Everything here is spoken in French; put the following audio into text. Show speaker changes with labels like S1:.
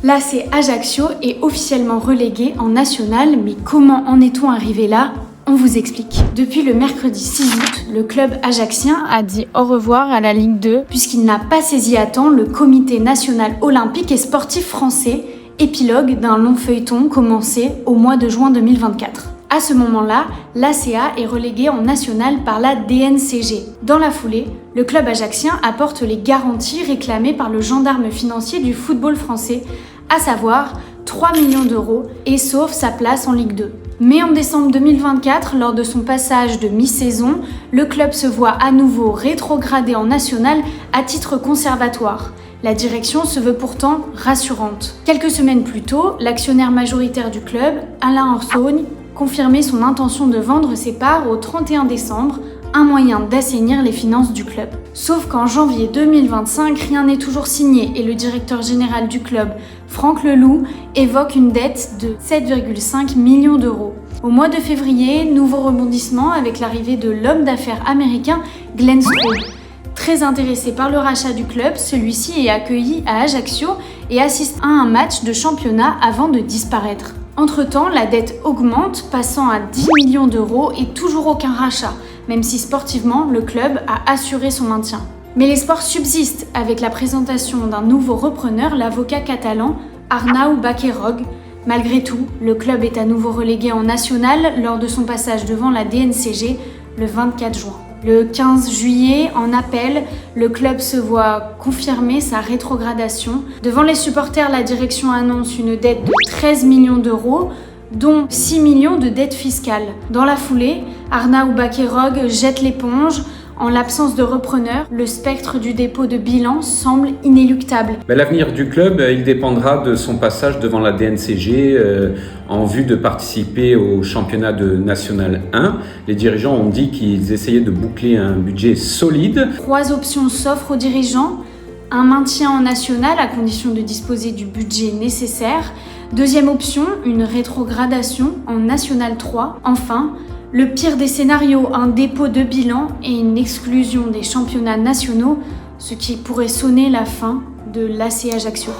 S1: L'AC Ajaccio est officiellement relégué en national, mais comment en est-on arrivé là ? On vous explique. Depuis le mercredi 6 août, le club ajaccien a dit au revoir à la Ligue 2 puisqu'il n'a pas saisi à temps le Comité national olympique et sportif français, épilogue d'un long feuilleton commencé au mois de juin 2024. À ce moment-là, l'ACA est relégué en national par la DNCG. Dans la foulée, le club ajaccien apporte les garanties réclamées par le gendarme financier du football français, à savoir 3 millions d'euros et sauve sa place en Ligue 2. Mais en décembre 2024, lors de son passage de mi-saison, le club se voit à nouveau rétrogradé en national à titre conservatoire. La direction se veut pourtant rassurante. Quelques semaines plus tôt, l'actionnaire majoritaire du club, Alain Orsogne, confirmait son intention de vendre ses parts au 31 décembre, un moyen d'assainir les finances du club. Sauf qu'en janvier 2025, rien n'est toujours signé et le directeur général du club, Franck Leloup, évoque une dette de 7,5 millions d'euros. Au mois de février, nouveau rebondissement avec l'arrivée de l'homme d'affaires américain Glenn Stroud. Très intéressé par le rachat du club, celui-ci est accueilli à Ajaccio et assiste à un match de championnat avant de disparaître. Entre-temps, la dette augmente, passant à 10 millions d'euros et toujours aucun rachat, même si sportivement, le club a assuré son maintien. Mais l'espoir subsiste avec la présentation d'un nouveau repreneur, l'avocat catalan Arnau Baquerog. Malgré tout, le club est à nouveau relégué en national lors de son passage devant la DNCG le 24 juin. Le 15 juillet, en appel, le club se voit confirmer sa rétrogradation. Devant les supporters, la direction annonce une dette de 13 millions d'euros, dont 6 millions de dettes fiscales. Dans la foulée, Arnau Baquerog jette l'éponge. En l'absence de repreneur, le spectre du dépôt de bilan semble inéluctable.
S2: L'avenir du club, il dépendra de son passage devant la DNCG en vue de participer au championnat de National 1. Les dirigeants ont dit qu'ils essayaient de boucler un budget solide.
S1: 3 options s'offrent aux dirigeants. Un maintien en national à condition de disposer du budget nécessaire. Deuxième option, une rétrogradation en National 3. Enfin, le pire des scénarios, un dépôt de bilan et une exclusion des championnats nationaux, ce qui pourrait sonner la fin de l'AC Ajaccio.